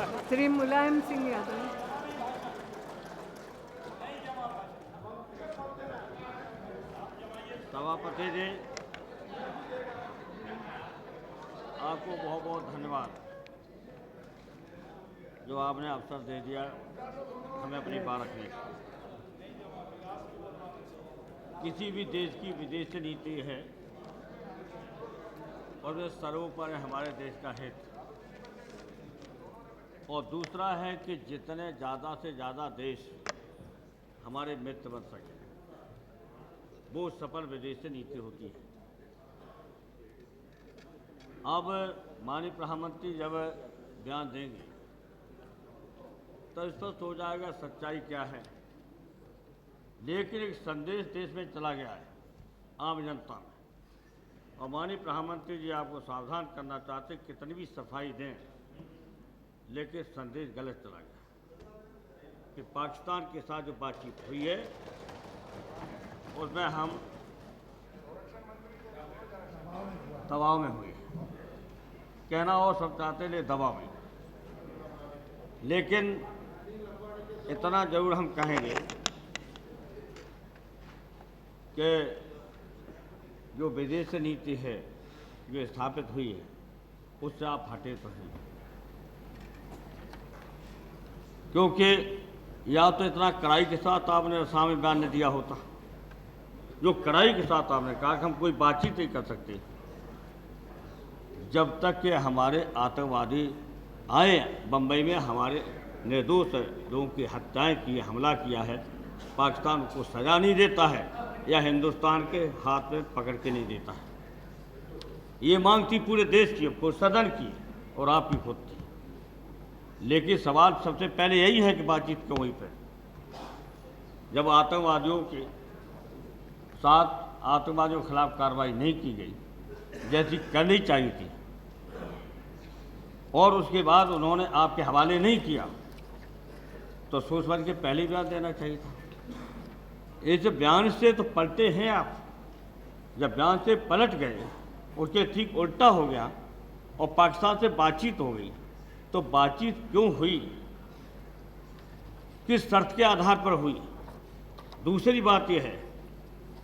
श्री मुलायम सिंह यादव। सभापति जी, आपको बहुत बहुत धन्यवाद जो आपने अवसर दे दिया हमें अपनी बात रखने का। किसी भी देश की विदेश नीति है और वे सर्वोपरि हमारे देश का हित, और दूसरा है कि जितने ज़्यादा से ज़्यादा देश हमारे मित्र बन सके वो सफल विदेश नीति होती है। अब माननीय प्रधानमंत्री जब बयान देंगे तो स्पष्ट हो जाएगा सच्चाई क्या है, लेकिन एक संदेश देश में चला गया है आम जनता में, और माननीय प्रधानमंत्री जी आपको सावधान करना चाहते कितनी भी सफाई दें लेकिन संदेश गलत चला गया कि पाकिस्तान के साथ जो बातचीत हुई है उसमें हम दबाव में हुए, कहना और सब चाहते ले दबाव में, लेकिन इतना जरूर हम कहेंगे कि जो विदेश नीति है जो स्थापित हुई है उससे आप हटे तो हैं, क्योंकि या तो इतना कड़ाई के साथ आपने सामने बयान नहीं दिया होता, जो कड़ाई के साथ आपने कहा कि हम कोई बातचीत नहीं कर सकते जब तक कि हमारे आतंकवादी आए बम्बई में हमारे निर्दोष लोगों की हत्याएं की, हमला किया है, पाकिस्तान को सज़ा नहीं देता है या हिंदुस्तान के हाथ में पकड़ के नहीं देता है। ये मांग थी पूरे देश की, पूरे सदन की और आपकी खुद थी, लेकिन सवाल सबसे पहले यही है कि बातचीत क्यों वहीं पर जब आतंकवादियों के साथ आतंकवादियों के खिलाफ कार्रवाई नहीं की गई जैसी करनी चाहिए थी, और उसके बाद उन्होंने आपके हवाले नहीं किया तो सोच समझ के पहले ही बयान देना चाहिए था। इस बयान से तो पलटे हैं आप, जब बयान से पलट गए उसके ठीक उल्टा हो गया और पाकिस्तान से बातचीत हो गई, तो बातचीत क्यों हुई, किस शर्त के आधार पर हुई। दूसरी बात यह है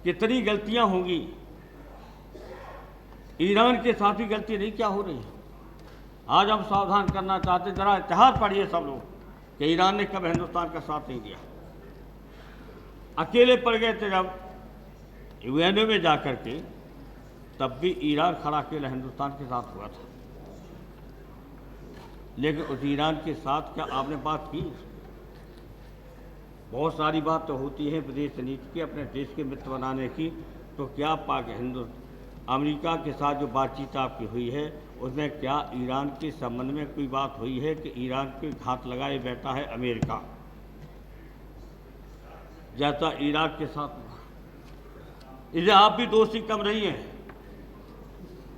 कितनी गलतियां होंगी, ईरान के साथ ही गलती नहीं क्या हो रही है। आज हम सावधान करना चाहते, जरा इतिहास पढ़िए सब लोग कि ईरान ने कब हिंदुस्तान का साथ नहीं दिया। अकेले पड़ गए थे जब यूएनओ में जाकर के, तब भी ईरान खड़ा अकेला हिंदुस्तान के साथ हुआ था, लेकिन उस ईरान के साथ क्या आपने बात की। बहुत सारी बात तो होती है विदेश नीति की, अपने देश के मित्र बनाने की, तो क्या अमेरिका के साथ जो बातचीत आपकी हुई है उसमें क्या ईरान के संबंध में कोई बात हुई है कि ईरान के घात लगाए बैठा है अमेरिका, जैसा इराक के साथ हुआ। इसे आप भी दोषी कम नहीं हैं।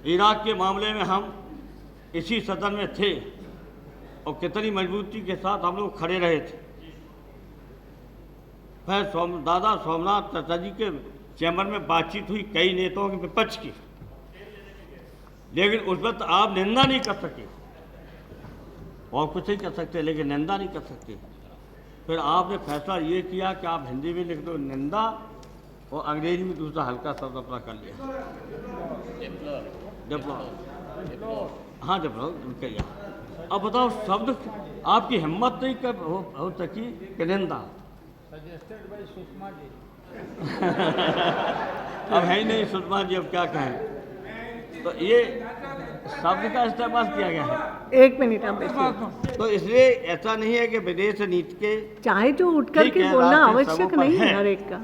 इराक के मामले में हम इसी सदन में थे और कितनी मजबूती के साथ हम लोग खड़े रहे थे। फिर दादा सोमनाथ चाचा जी के चैम्बर में बातचीत हुई कई नेताओं के विपक्ष की, लेकिन उस वक्त आप निंदा नहीं कर सके, और कुछ नहीं कर सकते लेकिन निंदा नहीं कर सकते। फिर आपने फैसला ये किया कि आप हिंदी में लिख दो निंदा और अंग्रेजी में दूसरा हल्का शब्द अपना कर लिया, डिप्लोर। हाँ डिप्लोर कहिए। अब बताओ शब्द आपकी हिम्मत नहीं कर हो सकी कि निंदा। Suggested by Sushma ji. अब है ही नहीं सुषमा जी, अब क्या कहें। तो ये शब्द का इस्तेमाल किया गया है। एक मिनट आप बैठिए। तो इसलिए ऐसा नहीं है कि विदेश नीति के चाहे तो उठ करके बोलना आवश्यक नहीं है हर एक का,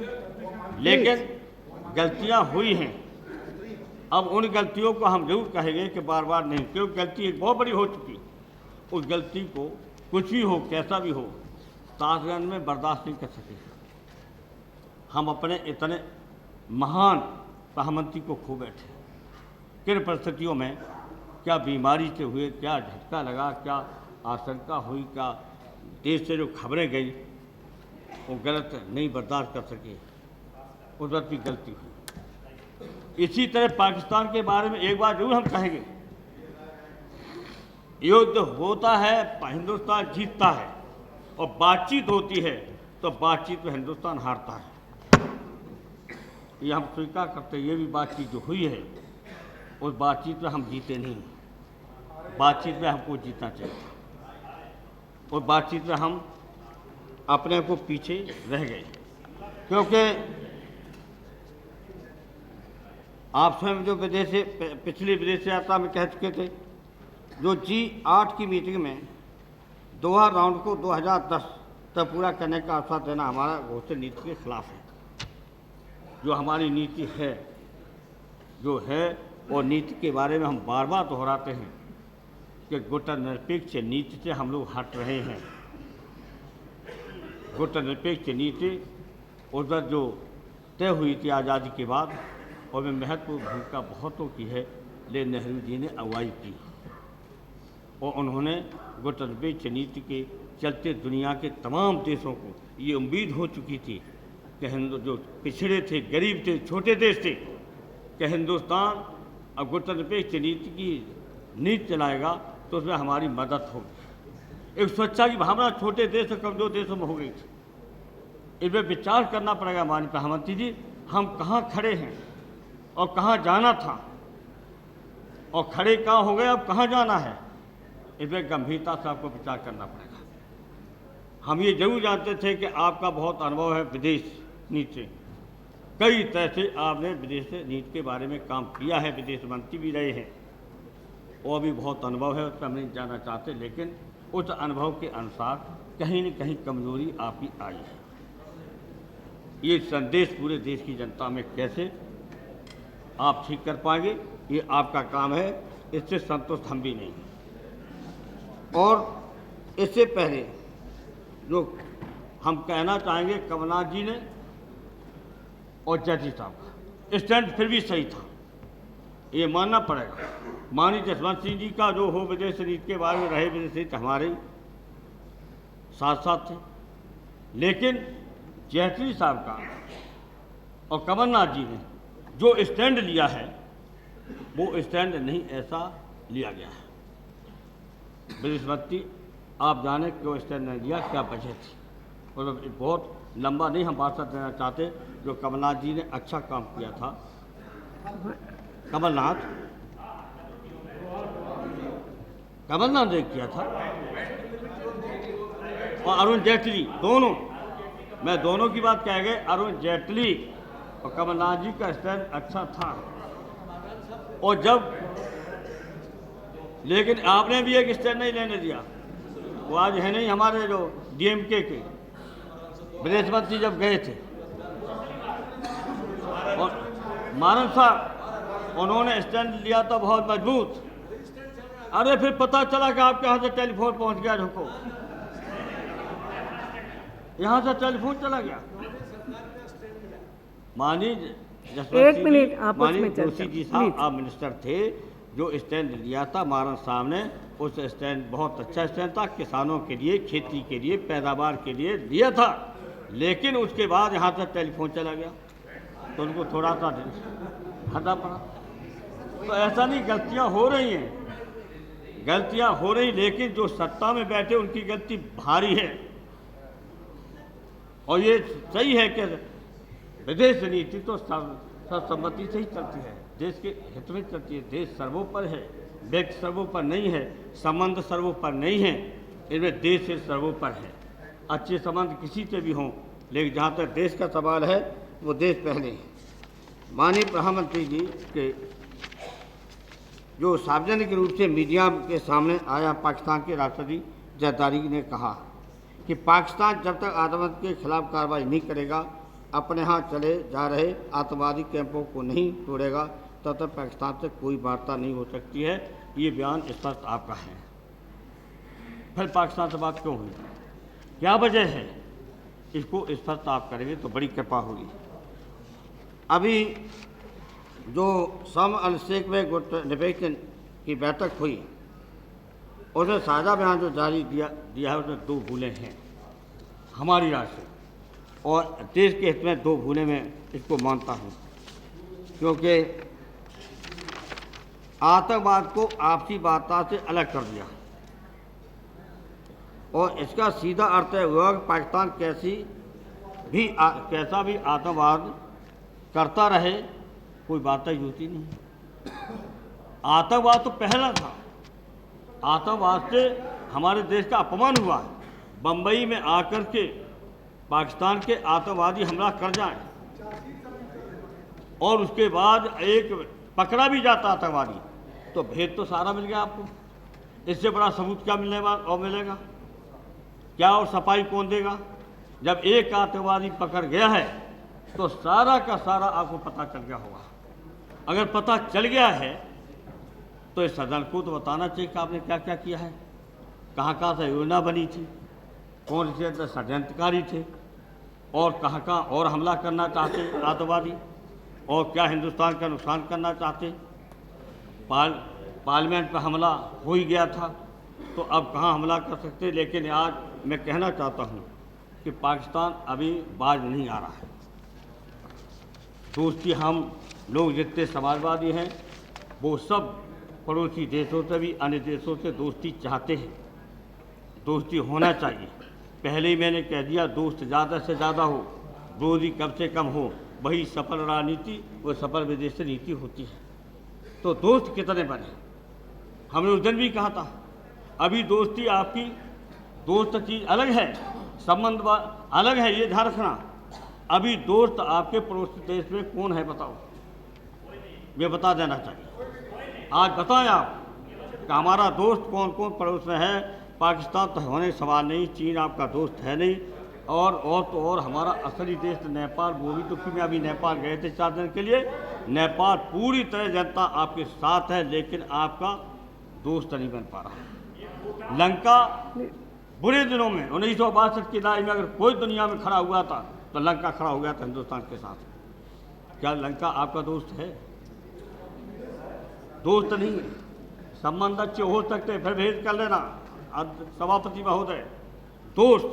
लेकिन गलतियां हुई हैं। अब उन गलतियों को हम जरूर कहेंगे कि बार बार नहीं, क्योंकि गलती एक बहुत बड़ी हो चुकी, उस गलती को कुछ भी हो कैसा भी हो ताजगंज में बर्दाश्त नहीं कर सके। हम अपने इतने महान प्रधानमंत्री को खो बैठे, किन परिस्थितियों में, क्या बीमारी से हुए, क्या झटका लगा, क्या आशंका हुई, क्या देश से जो खबरें गई वो गलत नहीं बर्दाश्त कर सके, उस वक्त भी गलती हुई। इसी तरह पाकिस्तान के बारे में एक बात जरूर हम कहेंगे युद्ध होता है हिंदुस्तान जीतता है, और बातचीत होती है तो बातचीत में हिंदुस्तान हारता है। ये हम स्वीकार करते हैं। ये भी बातचीत जो हुई है उस बातचीत में हम जीते नहीं, बातचीत में हमको जीतना चाहिए, और बातचीत में हम अपने को पीछे रह गए। क्योंकि आप स्वयं जो विदेश से पिछली विदेश यात्रा में कह चुके थे, जो G8 की मीटिंग में दोहा राउंड को 2010 तक पूरा करने का अवसर देना हमारा घोषित नीति के खिलाफ है। जो हमारी नीति है जो है, और नीति के बारे में हम बार बार दोहराते हैं कि गुटनिरपेक्ष नीति से हम लोग हट रहे हैं। गुटनिरपेक्ष नीति उधर जो तय हुई थी आज़ादी के बाद, और में महत्वपूर्ण भूमिका बहुतों की है, लेकिन नेहरू जी ने अगुवाई की, और उन्होंने गुटनिरपेक्ष नीति के चलते दुनिया के तमाम देशों को ये उम्मीद हो चुकी थी कि जो पिछड़े थे, गरीब थे, छोटे देश थे, कि हिंदुस्तान अब गुटनिरपेक्ष नीति की नीति चलाएगा तो उसमें हमारी मदद होगी। एक सुरक्षा की भावना छोटे देश और कमजोर देशों में हो गई थी। इसमें विचार करना पड़ेगा माननीय प्रधानमंत्री जी, हम कहाँ खड़े हैं और कहाँ जाना था, और खड़े कहाँ हो गए, अब कहाँ जाना है। इसमें गंभीरता से आपको विचार करना पड़ेगा। हम ये जरूर जानते थे कि आपका बहुत अनुभव है विदेश नीति से, कई तरह से आपने विदेश नीति के बारे में काम किया है, विदेश मंत्री भी रहे हैं, और भी बहुत अनुभव है, उस पर हम नहीं जाना चाहते, लेकिन उस अनुभव के अनुसार कहीं न कहीं कमजोरी आपकी आई है। ये संदेश पूरे देश की जनता में कैसे आप ठीक कर पाएंगे, ये आपका काम है, इससे संतुष्ट हम भी नहीं। और इससे पहले जो हम कहना चाहेंगे, कमलनाथ जी ने और जैटली साहब का स्टैंड फिर भी सही था, ये मानना पड़ेगा। माननीय जसवंत सिंह जी का जो हो विदेश नीति के बारे में रहे, विदेश नीति हमारे साथ साथ थे, लेकिन जैटली साहब का और कमलनाथ जी ने जो स्टैंड लिया है वो स्टैंड नहीं ऐसा लिया गया है। विदेश मंत्री आप जाने क्यों स्टैंड नहीं लिया, क्या वजह थी, और बहुत लंबा नहीं हम बात देना चाहते। जो कमलनाथ जी ने अच्छा काम किया था, कमलनाथ ने किया था, और अरुण जेटली, दोनों, मैं दोनों की बात कह गए, अरुण जेटली और कमलनाथ जी का स्टैंड अच्छा था। और जब, लेकिन आपने भी एक स्टैंड नहीं लेने दिया। वो आज है नहीं, हमारे जो DMK के विदेश मंत्री जब गए थे और मानव साहब, उन्होंने स्टैंड लिया था बहुत मजबूत। अरे फिर पता चला कि आपके यहाँ से टेलीफोन पहुँच गया, रुको, यहाँ से टेलीफोन चला गया। माननीय जोशी जी साहब, आप मिनिस्टर थे, जो स्टैंड लिया था मारन साहब ने, उस स्टैंड बहुत अच्छा स्टैंड था, किसानों के लिए, खेती के लिए, पैदावार के लिए लिया था। लेकिन उसके बाद यहाँ से टेलीफोन चला गया तो उनको थोड़ा सा हटा पड़ा। तो ऐसा नहीं, गलतियाँ हो रही हैं, गलतियाँ हो रही, लेकिन जो सत्ता में बैठे उनकी गलती भारी है। और ये सही है कि विदेश नीति तो सर्वसम्मति से ही चलती है, देश के हित में चलती है। देश सर्वोपरि है, व्यक्ति सर्वोपरि नहीं है, संबंध सर्वोपरि नहीं है, इनमें देश से सर्वोपरि है। अच्छे संबंध किसी से भी हों, लेकिन जहाँ तक देश का सवाल है वो देश पहले है। माननीय प्रधानमंत्री जी के जो सार्वजनिक रूप से मीडिया के सामने आया, पाकिस्तान के राष्ट्रपति जरदारी ने कहा कि पाकिस्तान जब तक आतंकवाद के खिलाफ कार्रवाई नहीं करेगा, अपने यहाँ चले जा रहे आतंकवादी कैंपों को नहीं तोड़ेगा, तब तक पाकिस्तान से कोई वार्ता नहीं हो सकती है। ये बयान स्पष्ट आपका है। फिर पाकिस्तान से बात क्यों हुई, क्या वजह है, इसको स्पष्ट आप करेंगे तो बड़ी कृपा होगी। अभी जो शर्म अल शेख में गुटनिरपेक्ष की बैठक हुई, उसमें साझा बयान जो जारी दिया है, उसमें 2 भूलें हैं हमारी राय से, और देश के हित में 2 भूलें मैं इसको मानता हूँ। क्योंकि आतंकवाद को आपसी वार्ता से अलग कर दिया, और इसका सीधा अर्थ है हुआ कि पाकिस्तान कैसा भी आतंकवाद करता रहे, कोई बात ही होती नहीं। आतंकवाद तो पहला था, आतंकवाद से हमारे देश का अपमान हुआ है। बम्बई में आकर के पाकिस्तान के आतंकवादी हमला कर जाएं और उसके बाद एक पकड़ा भी जाता आतंकवादी, तो भेद तो सारा मिल गया आपको। इससे बड़ा सबूत क्या मिलेगा क्या? और सफाई कौन देगा? जब एक आतंकवादी पकड़ गया है तो सारा का सारा आपको पता चल गया होगा। अगर पता चल गया है तो इस सदन को तो बताना चाहिए कि आपने क्या क्या किया है, कहाँ कहाँ से योजना बनी थी, कौन से षड्यंत्रकारी थे और कहाँ कहाँ और हमला करना चाहते आतंकवादी, और क्या हिंदुस्तान का नुकसान करना चाहते। पार्लियामेंट पर हमला हो ही गया था, तो अब कहाँ हमला कर सकते। लेकिन आज मैं कहना चाहता हूँ कि पाकिस्तान अभी बाज नहीं आ रहा है। दोस्ती हम लोग जितने समाजवादी हैं वो सब पड़ोसी देशों से भी, अन्य देशों से दोस्ती चाहते हैं। दोस्ती होना चाहिए। पहले ही मैंने कह दिया, दोस्त ज़्यादा से ज़्यादा हो, विरोधी कम से कम हो, वही सफल राजनीति वो सफल विदेश नीति होती है। तो दोस्त कितने बने? हमने उस दिन भी कहा था, अभी दोस्ती आपकी दोस्त चीज़ अलग है, संबंध अलग है, ये ध्यान रखना। अभी दोस्त आपके पड़ोसी देश में कौन है बताओ, ये बता देना चाहिए। आज बताएं आप कि हमारा दोस्त कौन कौन पड़ोस में है। पाकिस्तान तो होने सवाल नहीं, चीन आपका दोस्त है नहीं, और हमारा असली देश नेपाल, वो भी तो कि मैं अभी नेपाल गए थे 4 दिन के लिए। नेपाल पूरी तरह जनता आपके साथ है, लेकिन आपका दोस्त नहीं बन पा रहा। लंका बुरे दिनों में 1962 की लड़ाई में अगर कोई दुनिया में खड़ा हुआ था तो लंका खड़ा हो गया था हिंदुस्तान के साथ। क्या लंका आपका दोस्त है? दोस्त नहीं है। संबंध अच्छे हो सकते, फिर भेद कर लेना सभापति महोदय। दोस्त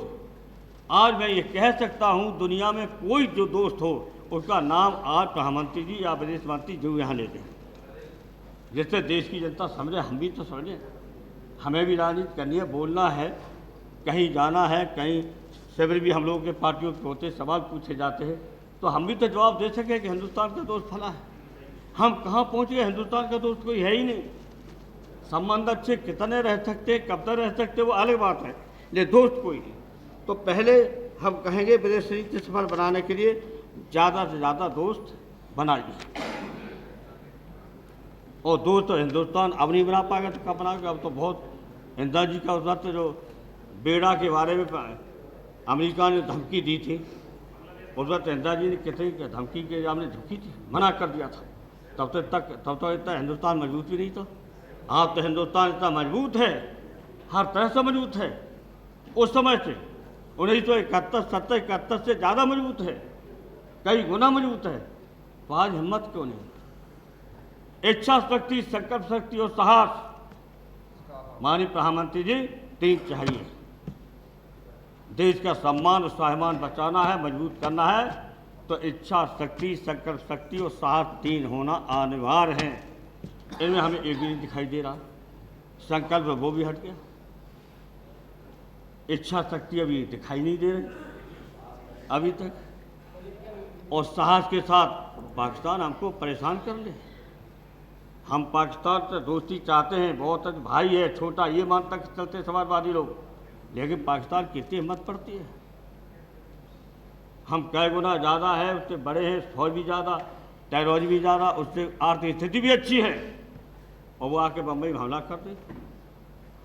आज मैं ये कह सकता हूँ, दुनिया में कोई जो दोस्त हो उसका नाम आज प्रधानमंत्री जी या विदेश मंत्री जो यहाँ ले दें, जिससे देश की जनता समझे, हम भी तो समझें। हमें भी राजनीति करनी है, बोलना है, कहीं जाना है, कहीं शिविर भी हम लोगों के पार्टियों के होते, सवाल पूछे जाते हैं, तो हम भी तो जवाब दे सकें कि हिंदुस्तान का दोस्त फला है। हम कहाँ पहुँच गए? हिंदुस्तान का दोस्त कोई है ही नहीं। संबंध अच्छे कितने रह सकते, कब तक रह सकते, वो अलग बात है, लेकिन दोस्त कोई नहीं। तो पहले हम कहेंगे विदेश नीति सफल बनाने के लिए ज़्यादा से ज़्यादा दोस्त बनाइए। और दोस्त तो हिंदुस्तान अब नहीं बना पाएगा तो कब बनाएगा? अब तो बहुत इंदिरा जी का उस वक्त जो बेड़ा के बारे में अमेरिका ने धमकी दी थी, उस वक्त इंदिरा जी ने कितनी धमकी के सामने झुकी थी, मना कर दिया था। तब तो इतना हिंदुस्तान मजबूत भी नहीं था। आज तो हिंदुस्तान इतना मजबूत है, हर तरह से मजबूत है। उस समय से 1971 से ज़्यादा मजबूत है, कई गुना मजबूत है। तो आज हिम्मत क्यों नहीं? इच्छा शक्ति, संकल्प शक्ति और साहस। माननीय प्रधानमंत्री जी, 3 चाहिए। देश का सम्मान और स्वाभिमान बचाना है, मजबूत करना है, तो इच्छा शक्ति, संकल्प शक्ति और साहस 3 होना अनिवार्य है। इनमें हमें एक भी नहीं दिखाई दे रहा। संकल्प वो भी हट गया, इच्छा शक्ति अभी दिखाई नहीं दे रही अभी तक, और साहस के साथ पाकिस्तान हमको परेशान कर ले। हम पाकिस्तान से दोस्ती चाहते हैं, बहुत भाई है, छोटा, ये मान तक चलते समाजवादी लोग, लेकिन पाकिस्तान कितनी हिम्मत पड़ती है। हम कई गुना ज़्यादा है, उससे बड़े हैं, फौज भी ज़्यादा, टेक्नोलॉजी भी ज़्यादा, उससे आर्थिक स्थिति भी अच्छी है, और वो आके बम्बई में हमला कर दे,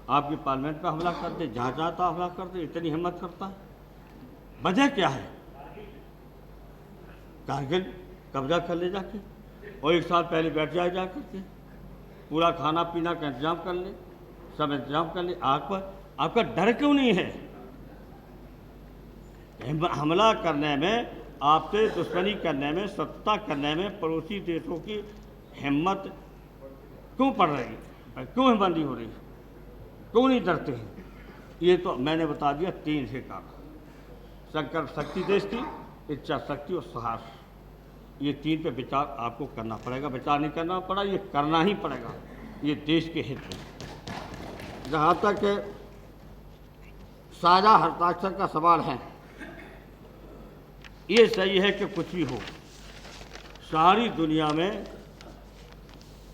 आपकी पार्लियामेंट पर हमला कर दे, जहाँ चाहता हमला कर दे। इतनी हिम्मत करता है, वजह क्या है? कारगिल कब्जा कर ले जाके, और 1 साल पहले बैठ जाए जा करके, पूरा खाना पीना का इंतजाम कर ले, सब इंतजाम कर ले। आपका डर क्यों नहीं है? हमला करने में, आपसे दुश्मनी करने में, शत्रुता करने में पड़ोसी देशों की हिम्मत क्यों पड़ रही है? क्यों हिम्मत नहीं हो रही? क्यों नहीं डरते हैं? ये तो मैंने बता दिया 3 से कारण। संकल्प शक्ति देश की, इच्छा शक्ति और साहस, ये 3 पे विचार आपको करना पड़ेगा। विचार नहीं करना पड़ा, ये करना ही पड़ेगा, ये देश के हित में। जहाँ तक साझा हस्ताक्षर का सवाल है। ये सही है कि कुछ भी हो, सारी दुनिया में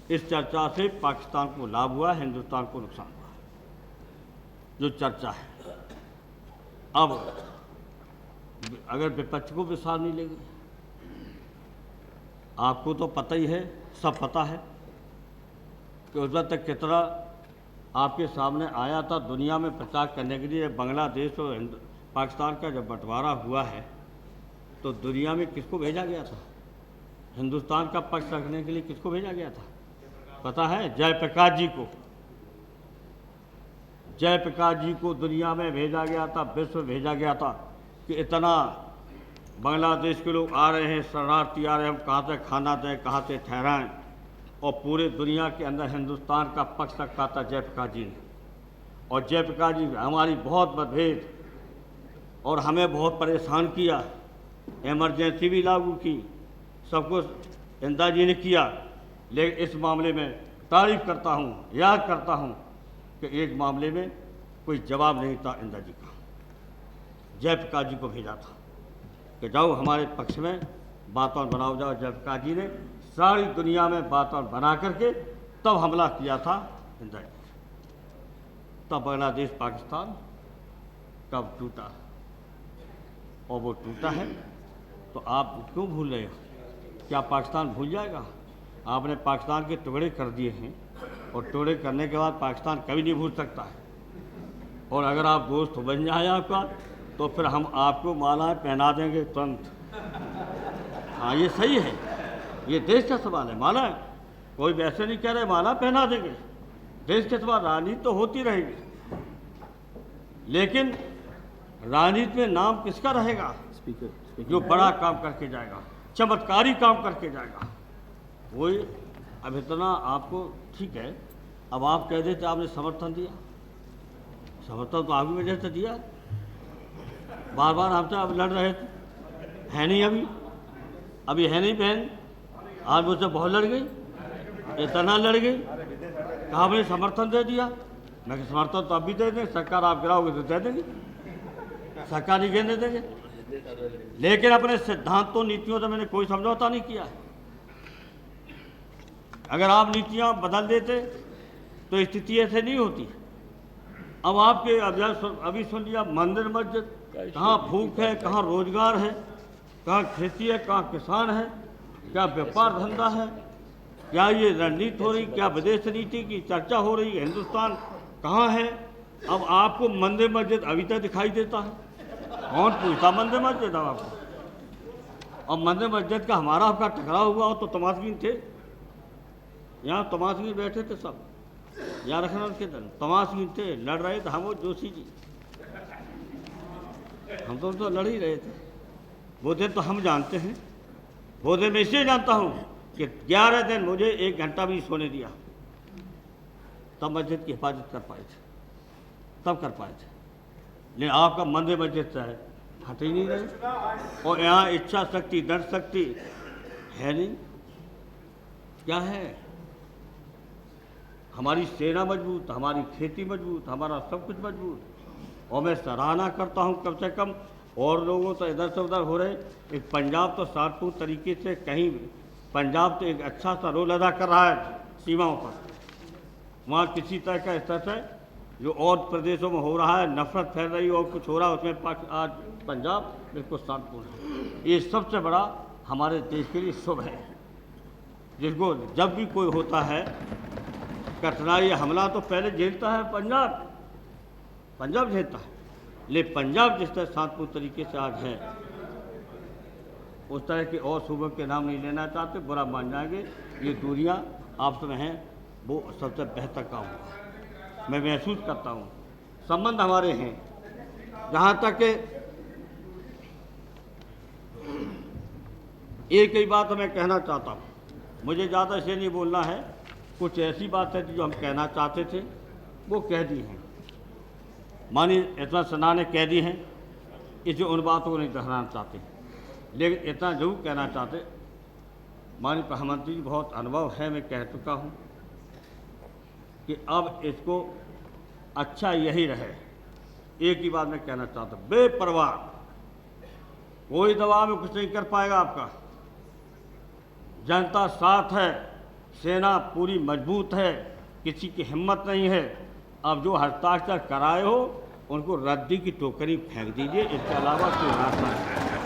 इस चर्चा से पाकिस्तान को लाभ हुआ, हिंदुस्तान को नुकसान हुआ, जो चर्चा है। अब अगर विपक्ष को विश्वास नहीं लेंगे, आपको तो पता ही है, सब पता है कि उस वक्त तक कितना आपके सामने आया था दुनिया में प्रचार करने के लिए। बांग्लादेश और पाकिस्तान का जब बंटवारा हुआ है तो दुनिया में किसको भेजा गया था? हिंदुस्तान का पक्ष रखने के लिए किसको भेजा गया था पता है? जयप्रकाश जी को। जयप्रकाश जी को दुनिया में भेजा गया था, विश्व में भेजा गया था कि इतना बांग्लादेश के लोग आ रहे हैं, शरणार्थी आ रहे हैं, हम कहाँ से खाना दें, कहाँ से ठहराएं। और पूरे दुनिया के अंदर हिंदुस्तान का पक्ष रखा था जयप्रकाश जी ने। और जयप्रकाश जी हमारी बहुत मतभेद और हमें बहुत परेशान किया, इमरजेंसी भी लागू की, सब कुछ इंदिरा जी ने किया। लेकिन इस मामले में तारीफ करता हूँ, याद करता हूँ कि एक मामले में कोई जवाब नहीं था इंदिरा जी का। जयप्रकाश जी को भेजा था कि जाओ हमारे पक्ष में वातावरण बनाओ जाओ। जयप्रकाश जी ने सारी दुनिया में वातावरण बना करके तब हमला किया था इंदिरा जी। तब बांग्लादेश पाकिस्तान कब टूटा, और वो टूटा है तो आप क्यों भूल रहे हो? क्या पाकिस्तान भूल जाएगा? आपने पाकिस्तान के टुकड़े कर दिए हैं, और टुकड़े करने के बाद पाकिस्तान कभी नहीं भूल सकता है। और अगर आप दोस्त बन जाए आपका, तो फिर हम आपको मालाएं पहना देंगे तुरंत। हाँ, ये सही है, ये देश का सवाल है। माला कोई वैसे नहीं कह रहे माला पहना देंगे, देश के सवाल। राजनीति तो होती रहेगी, लेकिन राजनीति में नाम किसका रहेगा? जो बड़ा काम करके जाएगा, चमत्कारी काम करके जाएगा। वही अब इतना आपको ठीक है। अब आप कह देते आपने समर्थन दिया, समर्थन तो आपकी वजह से दिया। बार बार हमसे अब लड़ रहे थे, है नहीं अभी है नहीं बहन। आज मुझसे बहुत लड़ गई, इतना लड़ गई, कहा आपने समर्थन दे दिया। मैं समर्थन तो अब भी दे दें, सरकार आप गिराओगे तो दे देंगे, सरकार नहीं गिरने देंगे। लेकिन अपने सिद्धांतों नीतियों से मैंने कोई समझौता नहीं किया है। अगर आप नीतियां बदल देते तो स्थिति ऐसे नहीं होती। अब आपके अभी सुन लिया, मंदिर मस्जिद, कहाँ भूख है, कहाँ रोजगार है, कहाँ खेती है, कहाँ किसान है, क्या व्यापार धंधा है, क्या ये रणनीति हो रही, क्या विदेश नीति की चर्चा हो रही है, हिंदुस्तान कहाँ है? अब आपको मंदिर मस्जिद अभी तक दिखाई देता है। कौन पूछता मंदिर मस्जिद आपको? और मंदिर मस्जिद का हमारा आपका टकराव हुआ हो तो तमाशगीन थे, यहाँ तमाशगीन बैठे थे सब, यहाँ रखना के दिन तमाशगीन थे, लड़ रहे थे। हम वो जोशी जी, हम तो लड़ ही रहे थे। वो दिन तो हम जानते हैं, वो दिन मैं इसलिए जानता हूँ कि 11 दिन मुझे 1 घंटा भी सोने दिया, तब मस्जिद की हिफाजत कर पाए थे, तब कर पाए थे। लेकिन आपका मंदिर मस्जिद से हट ही नहीं रहे। और यहाँ इच्छा शक्ति, दृढ़ शक्ति है नहीं। क्या है? हमारी सेना मजबूत, हमारी खेती मजबूत, हमारा सब कुछ मजबूत। और मैं सराहना करता हूँ कम से कम, और लोगों तो इधर से उधर हो रहे। एक पंजाब तो शांतिपूर्ण तरीके से, कहीं पंजाब तो एक अच्छा सा रोल अदा कर रहा है सीमाओं पर। वहाँ किसी तरह का स्तर से जो और प्रदेशों में हो रहा है, नफरत फैल रही और कुछ हो रहा है, उसमें आज पंजाब बिल्कुल शांतिपूर्ण है। ये सबसे बड़ा हमारे देश के लिए शुभ है, जिसको जब भी कोई होता है कठिनाई, हमला तो पहले झेलता है पंजाब झेलता है। लेकिन पंजाब जिस तरह शांतिपूर्ण तरीके से आज है, उस तरह के और सूबों के नाम नहीं लेना चाहते, बुरा मान जाएंगे। ये दूरियां आपस में हैं, वो सबसे बेहतर काम हुआ, मैं महसूस करता हूँ। संबंध हमारे हैं। जहाँ तक एक ही बात मैं कहना चाहता हूँ, मुझे ज़्यादा इसे नहीं बोलना है। कुछ ऐसी बात है जो हम कहना चाहते थे वो कह दी हैं, मानिए इतना सना ने कह दी हैं, इसे उन बातों को नहीं दोहराना चाहते। लेकिन इतना जरूर कहना चाहते, माननीय प्रधानमंत्री जी बहुत अनुभव है, मैं कह चुका हूँ कि अब इसको अच्छा यही रहे एक ही बात मैं कहना चाहता हूँ, बेपरवाह, कोई दबाव में कुछ नहीं कर पाएगा आपका। जनता साथ है, सेना पूरी मजबूत है, किसी की हिम्मत नहीं है। अब जो हस्ताक्षर कराए हो उनको रद्दी की टोकरी फेंक दीजिए, इसके अलावा कोई रास्ता नहीं।